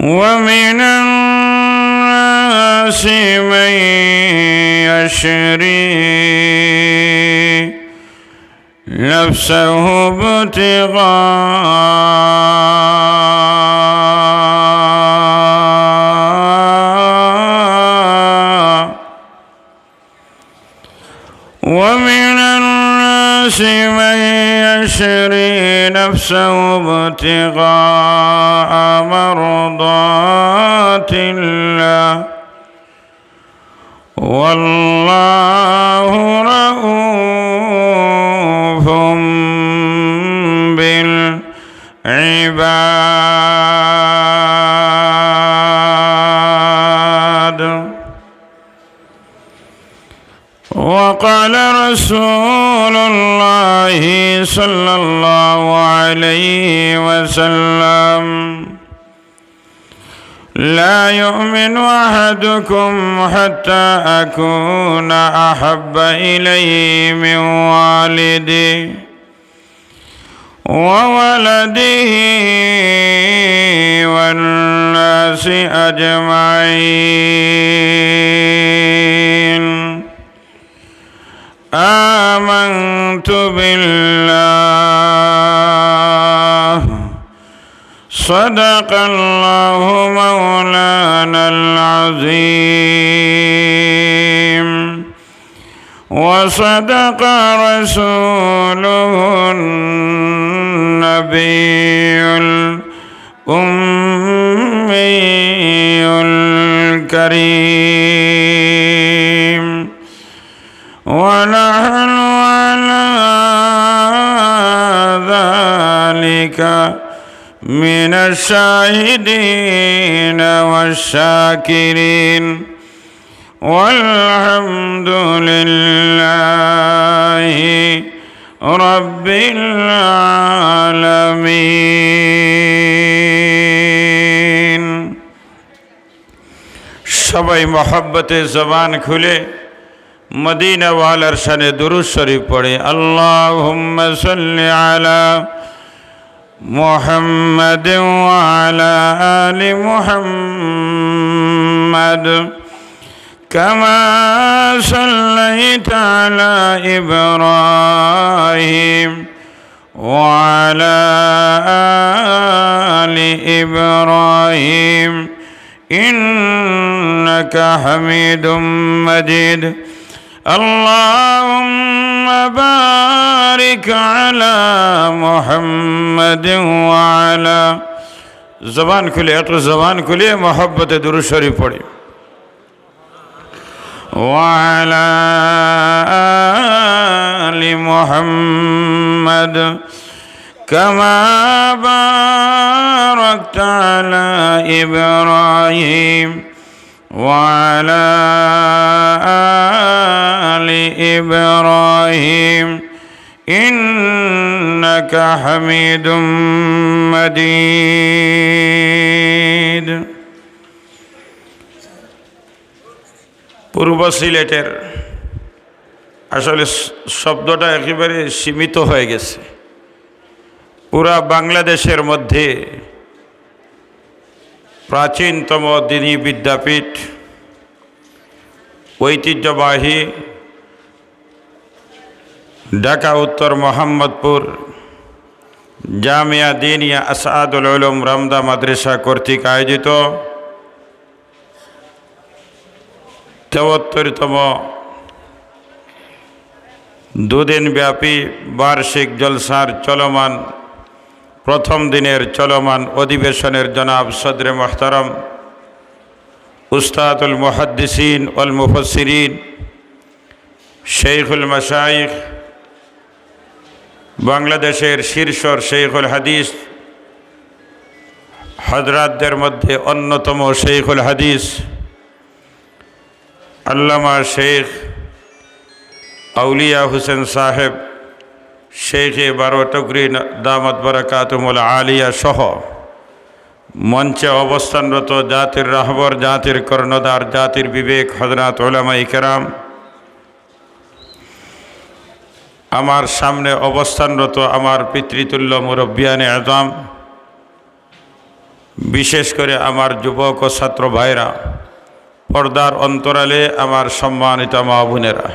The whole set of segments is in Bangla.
ومن الناس من يشري نفسه ابتغاء مرضات الله والله رؤوف بالعباد. وقال رسول الله صلى الله عليه وسلم: لا يؤمن أحدكم حتى أكون أحب إليه من والده وولده والناس أجمعين. آمنت بالله صدق الله مولانا العظيم وصدق رسوله النبي الأمي الكريم. ونحن على ذلك من الشاهدين والشاكرين والحمد لله رب العالمين. সবাই মহব্বতে জবান খুলে মদিনা ওয়ালার শানে দুরূদ শরীফ পড়ে। আল্লাহুম্মা সাল্লি আলা মুহাম্মাদ ওয়া আলা আলি মুহাম্মাদ কামা সাল্লাইতা আলা ইব্রাহিম ওয়া আলা আলি ইব্রাহিম ইন্নাকা হামিদুম মাজিদ। اللهم بارك على محمد وعلى زبان كلي اقرأ زبان كلي محبت درود شريف پڑھی وعلى آل محمد كما باركت على إبراهيم وعلى آل إبراهيم إنك حميد مجيد। পূর্ব সিলেটের আসলে শব্দটা একেবারে সীমিত হয়ে গেছে। পুরা বাংলাদেশের মধ্যে প্রাচীনতম দ্বীনি বিদ্যাপীঠ, ঐতিহ্যবাহী ঢাকা উত্তর মোহাম্মদপুর জামিয়া দিনিয়া আসাদুল উলুম রামদা মাদ্রাসা কর্তৃক আয়োজিত ৭৩তম দুদিনব্যাপী বার্ষিক জলসার চলমান প্রথম দিনের চলমান অধিবেশনের জনাব সদরে মোহতারম উস্তাদুল মুহাদ্দিসিন ওয়াল মুফাসসিরিন শেখুল মাশায়েখ, বাংলাদেশের শীর্ষর শেখুল হাদিস হযরতদের মধ্যে অন্যতম শেখুল হাদিস আল্লামা শেখ আউলিয়া হোসেন সাহেব শেখে বারোটুকরি দামাত বারাকাতুহুল আলিয়া সহ মঞ্চে অবস্থানরত জাতির রাহবর, জাতির কর্ণধার, জাতির বিবেক হযরত উলামায়ে কেরাম, আমার সামনে অবস্থানরত আমার পিতৃতুল্য মুরব্বিয়ানে আযম, বিশেষ করে আমার যুবক ও ছাত্র ভাইরা, পর্দার অন্তরালে আমার সম্মানিত মা বোনেরা,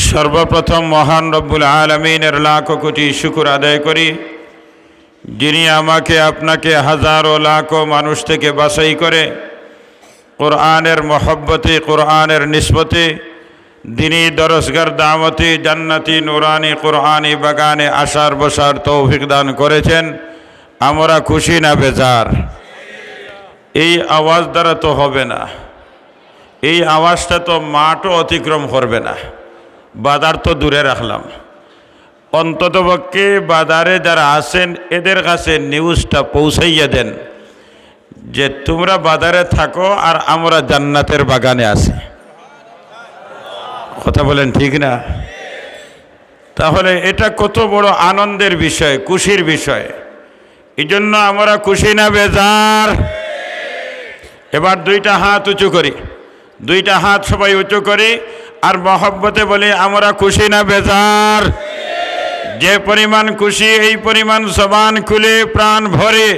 সর্বপ্রথম মহান রব্বুল আলামিনের লাখ কোটি শুকর আদায় করি, যিনি আমাকে আপনাকে হাজারো লাখো মানুষ থেকে বাছাই করে কোরআনের মহব্বতে, কোরআনের নিসবতে, দিনী দরসগার দামতি জান্নাতি নুরানি কোরআনি বাগানে আসার বসার তৌফিক দান করেছেন। আমরা খুশি না বেজার? এই আওয়াজ দ্বারা তো হবে না, এই আওয়াজটা তো মাঠও অতিক্রম করবে না। বাজার তো দূরে রাখলাম, অন্ততপক্ষে বাজারে যারা আছেন এদের কাছে নিউজটা পৌঁছাইয়া দেন যে তোমরা বাজারে থাকো আর আমরা জান্নাতের বাগানে আছি। কথা বলেন ঠিক না? তাহলে এটা কত বড় আনন্দের বিষয়, খুশির বিষয়। এই জন্য আমরা খুশি না বেজার? এবার দুইটা হাত উঁচু করি, দুইটা হাত সবাই উঁচু করি আর মহব্বতে বলি আমরা খুশি না বেজার? যে পরিমাণ খুশি এই পরিমাণ জবান খুলে প্রাণ ভরে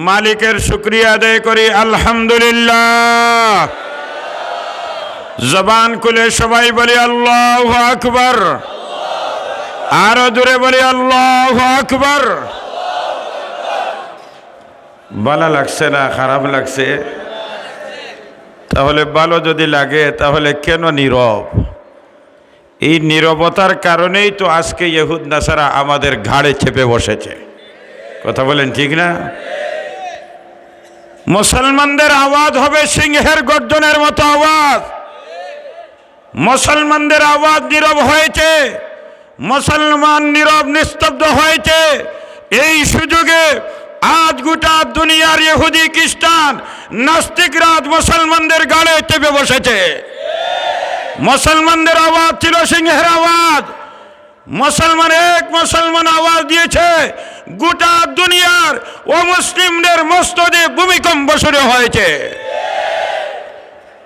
মালিকের শুকরিয়া আদায় করি আলহামদুলিল্লাহ। জবান খুলে সবাই বলি আল্লাহু আকবার, আরো জোরে বলি আল্লাহু আকবার। ভালো লাগছে না খারাপ লাগছে? তাহলে ভালো যদি লাগে তাহলে কেন নীরব? এই নীরবতার কারণেই তো আজকে ইহুদ নাসারা আমাদের ঘাড়ে চেপে বসেছে। কথা বলেন ঠিক না? মুসলমানদের আওয়াজ হবে সিংহের গর্জনের মতো আওয়াজ। মুসলমানদের আওয়াজ নীরব হয়েছে, মুসলমান নীরব নিস্তব্ধ হয়েছে। এই সুযোগে আজ গোটা দুনিয়ার ইহুদি খ্রিস্টান নাস্তিকরা মুসলমানদের গাড়ে চেপে বসেছে। মুসলমানদের আওয়াজ ছিল সিংহের আওয়াজ। মুসলমান আওয়াজ দিয়েছে, গোটা দুনিয়ার অমুসলিমদের মস্তদে ভূমিকম্প শুরু হয়েছে।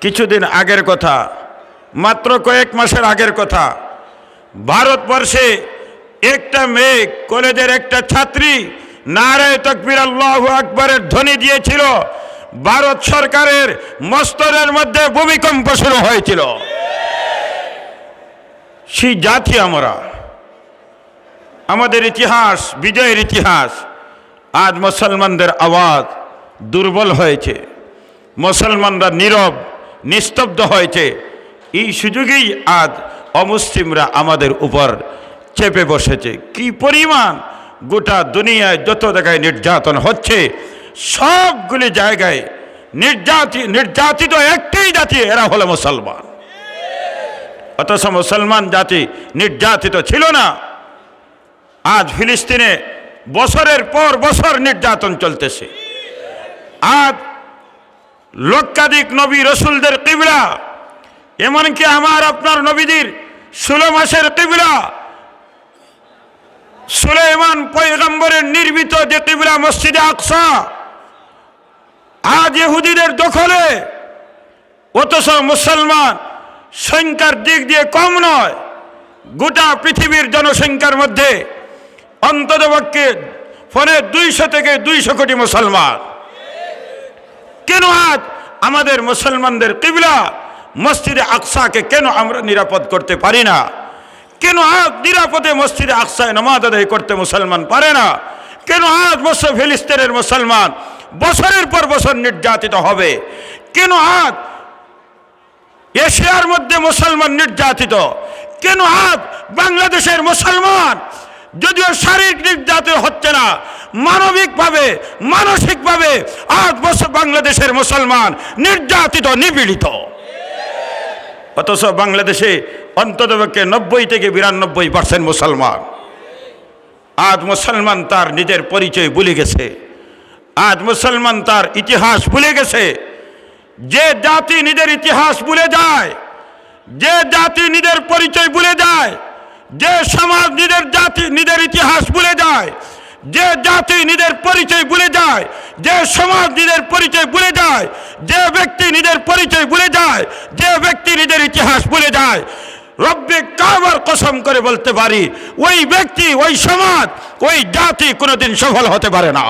কিছুদিন আগের কথা, মাত্র কয়েক মাসের আগের কথা, ভারতবর্ষে একটা মেয়ে, কলেজের একটা ছাত্রী নারায়ে তাকবীর আল্লাহু আকবারের ধ্বনি দিয়েছিল। ভারত সরকারের মস্তদের মধ্যে ভূমিকম্প শুরু হয়েছিল। সেই জাতি আমরা, আমাদের ইতিহাস, বিজয়ের ইতিহাস। আজ মুসলমানদের আওয়াজ দুর্বল হয়েছে, মুসলমানরা নীরব নিস্তব্ধ হয়েছে। এই সুযোগেই আজ অমুসলিমরা আমাদের উপর চেপে বসেছে। কি পরিমাণ গোটা দুনিয়ায় যত জায়গায় নির্যাতন হচ্ছে, সবগুলি জায়গায় নির্যাতিত একটাই জাতি, এরা হলো মুসলমান। অথচ মুসলমান জাতি নির্যাতিত ছিল না। আজ ফিলিস্তিনে বছরের পর বছর নির্যাতন চলতেছে। আজ লক্ষাধিক নবী রসুলদের কিবলা, এমনকি আমার আপনার নবীদের 16 মাসের কিবলা সুলাইমান পয়গম্বরের নির্মিত যে কিবলা মসজিদে আকসা, আজ ইহুদিদের দখলে। অথচ মুসলমান সংখ্যার দিক দিয়ে কম নয়। গোটা পৃথিবীর জনসংখ্যার মধ্যে অন্ততপক্ষে 200 থেকে 200 কোটি মুসলমান। কেন আজ আমাদের মুসলমানদের কিবলা মসজিদে আকসাকে কেন আমরা নিরাপদ করতে পারি না? কেন আজ নিরাপদে মসজিদে আকসায় নামাজ আদায় করতে মুসলমান পারে না? কেন আজ ফিলিস্তিনের মুসলমান বছরের পর বছর নির্যাতিত হবে? কেন আজ এশিয়ার মধ্যে মুসলমান নির্যাতিত? কেন আজ বাংলাদেশের মুসলমান যদিও শারীরিক নির্যাতন হচ্ছে না, মানবিকভাবে মানসিকভাবে আজ বাংলাদেশের মুসলমান নির্যাতিত, নিপীড়িত। অথচ বাংলাদেশে অন্ততপক্ষে 90 থেকে 92% মুসলমান। আজ মুসলমান তার নিজের পরিচয় ভুলে গেছে। আজ মুসলমান তার ইতিহাস ভুলে গেছে। যে জাতি নিজের ইতিহাস ভুলে যায়, যে জাতি নিজের পরিচয় ভুলে যায়, যে সমাজ নিজের ইতিহাস ভুলে যায়, যে জাতি নিজের পরিচয় ভুলে যায়, যে সমাজ নিজের পরিচয় ভুলে যায়, যে ব্যক্তি নিজের পরিচয় ভুলে যায়, যে ব্যক্তি নিজের ইতিহাস ভুলে যায়, রব্বে কাবার কসম করে বলতে পারি ওই ব্যক্তি, ওই সমাজ, ওই জাতি কোনোদিন সফল হতে পারে না।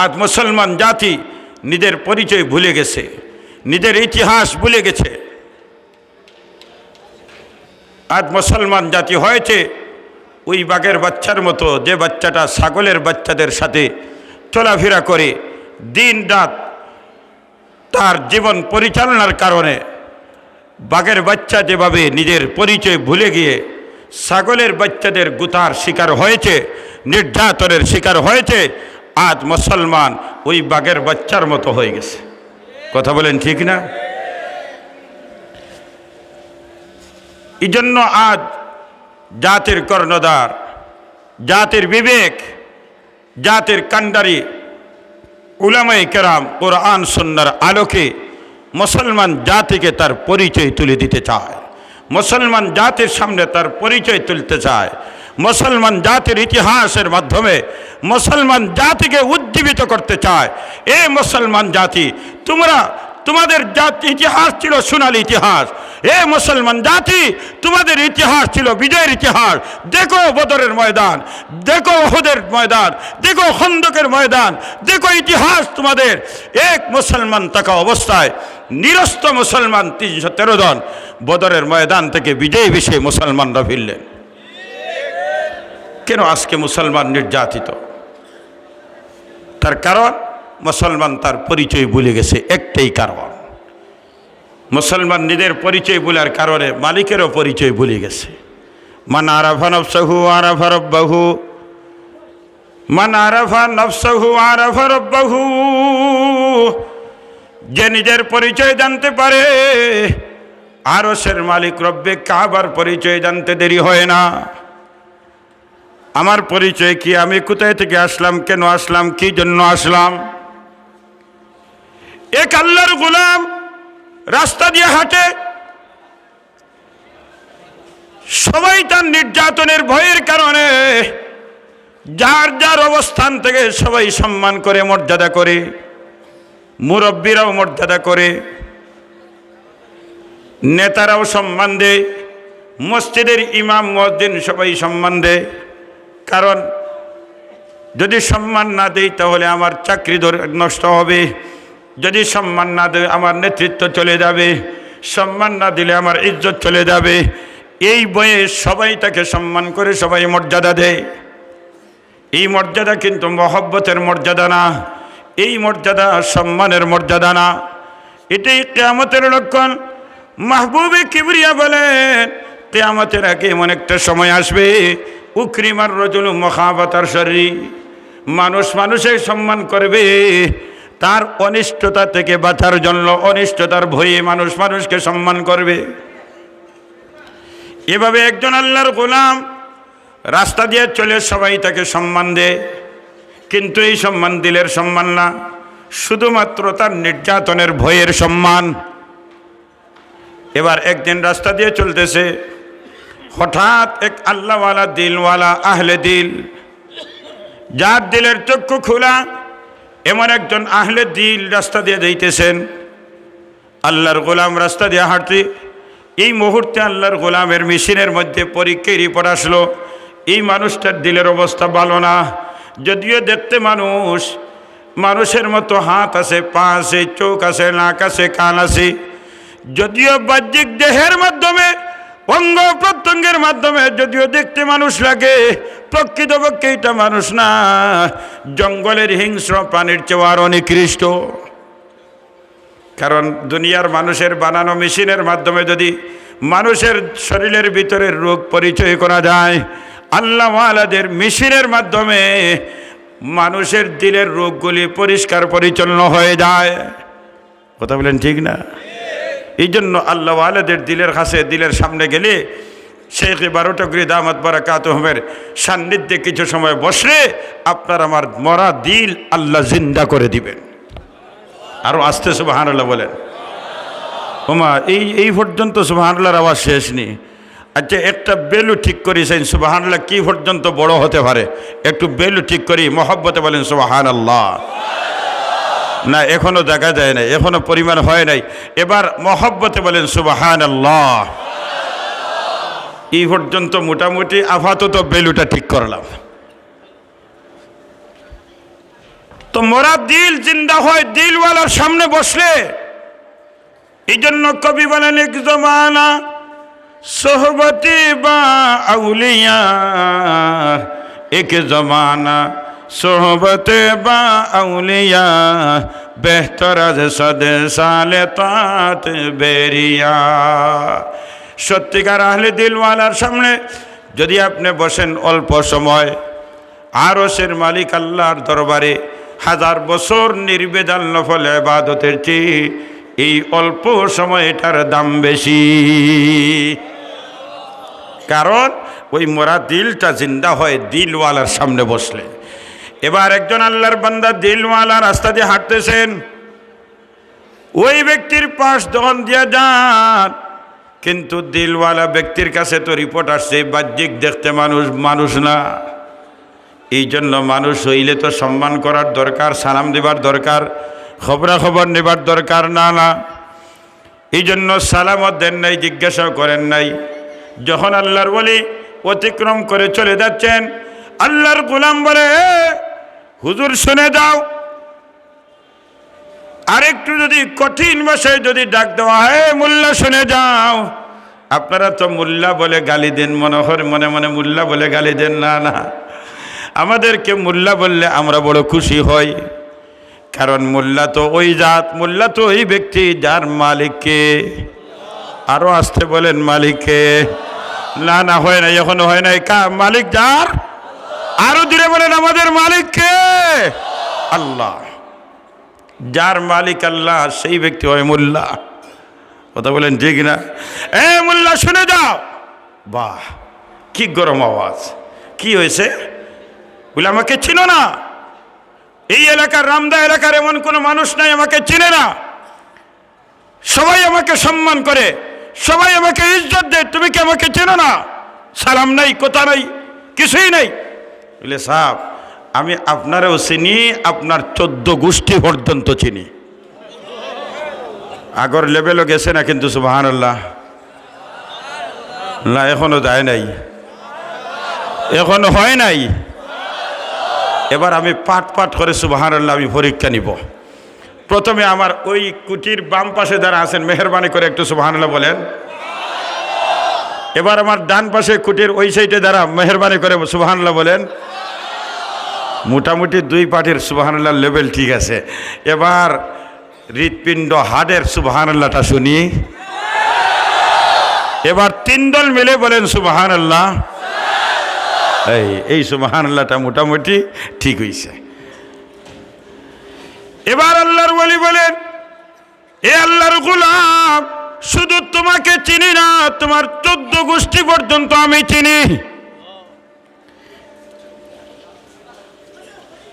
আজ মুসলমান জাতি নিজের পরিচয় ভুলে গেছে, নিজের ইতিহাস ভুলে গেছে। আজ মুসলমান জাতি হয়েছে ওই বাঘের বাচ্চার মতো, যে বাচ্চাটা ছাগলের বাচ্চাদের সাথে চলাফেরা করে দিন রাত তার জীবন পরিচালনার কারণে। বাঘের বাচ্চা যেভাবে নিজের পরিচয় ভুলে গিয়ে ছাগলের বাচ্চাদের গুতার শিকার হয়েছে, নির্যাতনের শিকার হয়েছে, আজ মুসলমান ওই বাঘের বাচ্চার মতো হয়ে গেছে। কথা বলেন ঠিক না? এই জন্য আজ জাতির কর্ণধার, জাতির বিবেক, জাতির কান্ডারি উলামায়ে কেরাম কোরআন সুন্নাহর আলোকে মুসলমান জাতিকে তার পরিচয় তুলে দিতে চায়, মুসলমান জাতির সামনে তার পরিচয় তুলতে চায়, মুসলমান জাতির ইতিহাসের মাধ্যমে মুসলমান জাতিকে উজ্জীবিত করতে চায়। এ মুসলমান জাতি, তোমাদের জাতি ইতিহাস ছিল সোনালী ইতিহাস। এ মুসলমান জাতি, তোমাদের ইতিহাস ছিল বিজয়ের ইতিহাস। দেখো বদরের ময়দান, দেখো উহুদের ময়দান, দেখো খন্দকের ময়দান, দেখো ইতিহাস তোমাদের। এক মুসলমান থাকা অবস্থায় নিরস্ত মুসলমান 313 জন বদরের ময়দান থেকে বিজয়ী বেশে মুসলমানরা ফিরলেন। কেন আজকে মুসলমান নির্যাতিত? তার কারণ মুসলমান তার পরিচয় ভুলে গেছে। একটাই কারণ, মুসলমান নিজের পরিচয় ভুলার কারণে মালিকেরও পরিচয় ভুলে গেছে। মান আরাফা নফসাহু আরাফা রব্বাহু, মান আরাফা নফসাহু আরাফা রব্বাহু। যে নিজের পরিচয় জানতে পারে, আরশের মালিক রব্বে কাবার পরিচয় জানতে দেরি হয় না। আমার পরিচয় কি? আমি কোথায় থেকে আসলাম, কেন আসলাম, কি জন্য আসলাম? এক আল্লাহর গোলাম রাস্তা দিয়ে হাঁটে, সবাই তার নির্যাতনের ভয়ের কারণে যার যার অবস্থান থেকে সবাই সম্মান করে, মর্যাদা করে, মুরব্বীরাও মর্যাদা করে, নেতারাও সম্মান দেয়, মসজিদের ইমাম মুয়াজ্জিন সবাই সম্মান দেয়। কারণ যদি সম্মান না দেই তাহলে আমার চাকরি নষ্ট হবে, যদি সম্মান না দেয় আমার নেতৃত্ব চলে যাবে, সম্মান না দিলে আমার ইজ্জত চলে যাবে। এই বয়ে সবাই তাকে সম্মান করে, সবাই মর্যাদা দেয়। এই মর্যাদা কিন্তু মহব্বতের মর্যাদা না, এই মর্যাদা সম্মানের মর্যাদা না। এটাই কিয়ামতের লক্ষণ। মাহবুবে কিবরিয়া বলেন, কিয়ামতের আগে এমন একটা সময় আসবে, উকরিমার রাজুলু মুখাবাতার শররি, মানুষ মানুষের সম্মান করবে তার অনিষ্টতা থেকে বাঁচার জন্য, অনিষ্টতার ভয়ে মানুষ মানুষকে সম্মান করবে। এভাবে একজন আল্লাহর গোলাম রাস্তা দিয়ে চলে, সবাই তাকে সম্মান দেয়, কিন্তু এই সম্মান দিলের সম্মান না, শুধুমাত্র তার নির্যাতনের ভয়ের সম্মান। এবার একদিন রাস্তা দিয়ে চলতেছে, হঠাৎ এক আল্লাহওয়ালা, দিলওয়ালা, আহলে দিল, যার দিলের চক্ষু খোলা, এমন একজন আহলে দিল রাস্তা দিয়ে যাইতেছেন। আল্লাহর গোলাম রাস্তা দিয়ে হাঁটতে, এই মুহূর্তে আল্লাহর গোলামের মেশিনের মধ্যে পরীক্ষার রিপোর্ট আসলো, এই মানুষটার দিলের অবস্থা ভালো না। যদিও দেখতে মানুষের মতো হাত আছে, পা আছে, চোখ আছে, নাক আছে, কান আছে, যদিও বাহ্যিক দেহের মাধ্যমে, অঙ্গ প্রত্যঙ্গের মাধ্যমে যদিও দেখতে মানুষ লাগে, প্রকৃতপক্ষে এটা মানুষ না, জঙ্গলের হিংস্র প্রাণীর চেয়ে আরও নিকৃষ্ট। কারণ দুনিয়ার মানুষের বানানো মেশিনের মাধ্যমে যদি মানুষের শরীরের ভিতরের রোগ পরিচয় করা যায়, আল্লাহওয়ালাদের মেশিনের মাধ্যমে মানুষের দিলের রোগগুলি পরিষ্কার পরিচ্ছন্ন হয়ে যায়। কথা বলেন ঠিক না? এই জন্য আল্লাহওয়ালাদের দিলের কাছে, দিলের সামনে গেলে শেখ বারোটকরি দামাত বারাকাতুহুমের সান্নিধ্যে কিছু সময় বসলে আপনার আমার মরা দিল আল্লাহ জিন্দা করে দিবেন। আরও আস্তে সুবহানাল্লাহ বলেন। ওমা এই পর্যন্ত সুবহানাল্লাহর আওয়াজ শেষ নেই। আচ্ছা, একটা বেলু ঠিক করেছেন, সুবহানাল্লাহ কি পর্যন্ত বড় হতে পারে? একটু বেলু ঠিক করি, মহব্বতে বলেন সুবহানাল্লাহ। না, এখনো দেখা যায় নাই, এখনো পরিমাণ হয় নাই। এবার মহব্বতে বলেন সুবহানাল্লাহ। এই পর্যন্ত মোটামুটি আপাতত বেলুটা ঠিক করলাম। তো মোরা দিল জিন্দা হয় দিলওয়ালার সামনে বসলে। এই জন্য কবি বলেন, এক জমানা সোহবতি বা আউলিয়া, এক জমানা সোহবতে বা আউলিয়া, বেহতর আজ সদে সালে তাত বেরিয়া। সত্যিকার আহলে দিলওয়ালার সামনে যদি আপনি বসেন অল্প সময়, আরশের মালিক আল্লাহর দরবারে হাজার বছর নির্বেজাল নফল ইবাদতের চেয়ে এই অল্প সময়টার দাম বেশি। কারণ ওই মোরা দিলটা জিন্দা হয় দিলওয়ালার সামনে বসলে। এবার একজন আল্লাহর বান্দা দিলওয়ালা রাস্তা দিয়ে হাঁটতেছেন, ওই ব্যক্তির পাশ যখন দিয়ে যান, কিন্তু দিলওয়ালা ব্যক্তির কাছে তো রিপোর্ট আসছে বাহ্যিক দেখতে মানুষ না। এই জন্য মানুষ হইলে তো সম্মান করার দরকার, সালাম দেবার দরকার, খবরাখবর নেবার দরকার না। এই জন্য সালামত দেন নাই, জিজ্ঞাসাও করেন নাই। যখন আল্লাহর ওলি অতিক্রম করে চলে যাচ্ছেন, আল্লাহর গোলাম বলে, হুজুর শুনে যাও। আরেকটু যদি কঠিন ভাষায় যদি ডাক দেওয়া হয়, মোল্লা শুনে যাও। আপনারা তো মোল্লা বলে গালি দেন, মনে মনে মোল্লা বলে গালি দেন। না, আমাদেরকে মোল্লা বললে আমরা বড় খুশি হই। কারণ মোল্লা তো ওই জাত, মোল্লা তো ওই ব্যক্তি যার মালিককে, আরো আসতে বলেন মালিককে। না হয় না, এখনো হয় নাই। মালিক যার, আরো দূরে বলেন আমাদের মালিককে, আল্লাহ। যার মালিক আল্লাহ সেই ব্যক্তি হয় মোল্লা। কথা বলেন ঠিক না? মোল্লা শুনে যাও। বাহ, কি গরম আওয়াজ! কি হয়েছে? বলে আমাকে চিনো না? এই এলাকার, রামদা এলাকার এমন কোনো মানুষ নাই আমাকে চিনে না। সবাই আমাকে সম্মান করে, সবাই আমাকে ইজ্জত দেয়, তুমি কি আমাকে চেনো না? সালাম নাই, কথা নাই, কিছুই নাই। বলে সাহেব, আমি আপনারও চিনি, আপনার 14 গোষ্ঠী পর্যন্ত চিনি। আগর লেভেলও গেছে না কিন্তু, সুবহানাল্লাহ। না, এখনো যায় নাই, এখনো হয় নাই। এবার আমি পাট করে সুবহানাল্লাহ আমি পরীক্ষা নিব। প্রথমে আমার ওই কুটির বাম পাশে যারা আছেন, মেহরবানি করে একটু সুবহানাল্লাহ বলেন। এবার আমার ডান পাশে কুটির ওই সাইডে যারা, মেহরবানি করে সুবহানাল্লাহ বলেন। মোটামুটি দুই পার্টির সুবহানাল্লাহ লেভেল ঠিক আছে। এবার হৃৎপিণ্ড হাড়ের সুবহানাল্লাহটা শুনি। এবার 3 দল মিলে বলেন সুবহানাল্লাহ। এই সুবহানাল্লাহটা মোটামুটি ঠিক হইছে। এবার আল্লাহর ওলি বলেন, এ আল্লাহর গোলাম, শুধু তোমাকে চিনি না, তোমার 14 গোষ্ঠী পর্যন্ত আমি চিনি।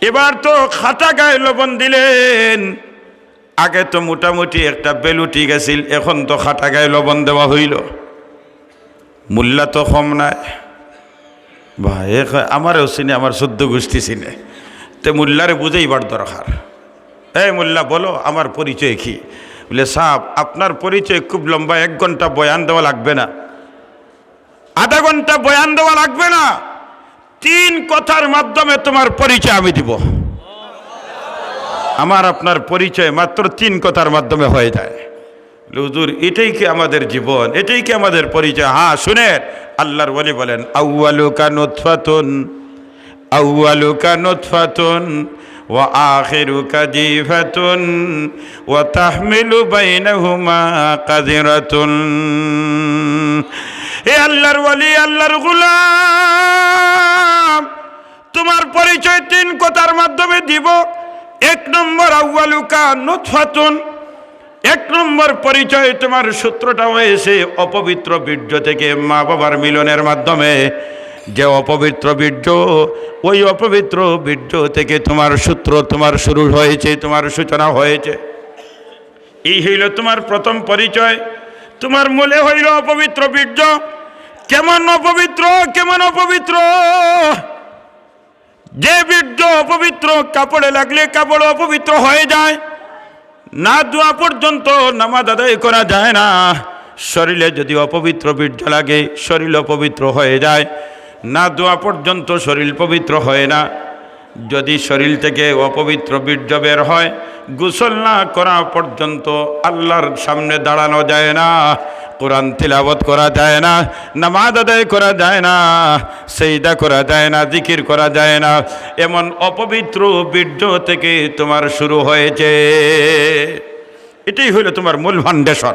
এবার তো খাটা গায়ে লবণ দিলেন। আগে তো মোটামুটি একটা বেলুটি গেছিল, এখন তো খাটা গায়ে লবণ দেওয়া হইল। মূল্যা তো কম নাই ভাই। আমারও চিনে, আমার 14 গোষ্ঠী চিনে। তো মোল্লারে বুঝাইবার দরকার। মোল্লা বলো আমার পরিচয় কি? বলে সাহেব, আপনার পরিচয় খুব লম্বা, 1 ঘন্টা বয়ান দেওয়া লাগবে না, আধা ঘন্টা বয়ান দেওয়া লাগবে না। 3 কথার মাধ্যমে তোমার পরিচয় আমি দিব। আমার আপনার পরিচয় মাত্র 3 কথার মাধ্যমে হয়ে যায়। হুজুর, এটাই কি আমাদের জীবন? এটাই কি আমাদের পরিচয়? হ্যাঁ, শুনেন, আল্লাহর ওলি বলেন, আউয়ালুকা নুতফাতুন ওয়া আখিরুকা জিফাতুন ওয়া তাহমিলু বাইনাহুমা কাযিরাতুন। এ আল্লাহর ওলি, আল্লাহর গোলাম, তোমার পরিচয় 3 কথার মাধ্যমে দিব। 1 নম্বর আউয়ালুকা নুতফাতুন, 1 নম্বর পরিচয়, তোমার সূত্রটা হয়েছে অপবিত্র বীর্য থেকে, মা বাবার মিলনের মাধ্যমে যে অপবিত্র বীর্য, ওই অপবিত্র বীর্য থেকে তোমার সূত্র, তোমার শুরু হয়েছে, তোমার সূচনা হয়েছে। এই হইল তোমার প্রথম পরিচয়। তোমার মূলে হইল অপবিত্র বীর্য। কেমন অপবিত্র, কেমন অপবিত্র! যে বীর্য অপবিত্র, কাপড়ে লাগলে কাপড় অপবিত্র হয়ে যায়। না দোয়া পর্যন্ত নামাজ আদায় করা যায় না। শরীরে যদি অপবিত্র বীর্য লাগে, শরীর অপবিত্র হয়ে যায়। না দোয়া পর্যন্ত শরীর পবিত্র হয় না। যদি শরীর থেকে অপবিত্র বীর্য বের হয়, গোসল না করা পর্যন্ত আল্লাহর সামনে দাঁড়ানো যায় না, কোরআন তিলাওয়াত করা যায় না, নামাজ আদায় করা যায় না, সেজদা করা যায় না, জিকির করা যায় না। এমন অপবিত্র বীর্য থেকে তোমার শুরু হয়েছে। এটাই হলো তোমার মূল ফাউন্ডেশন।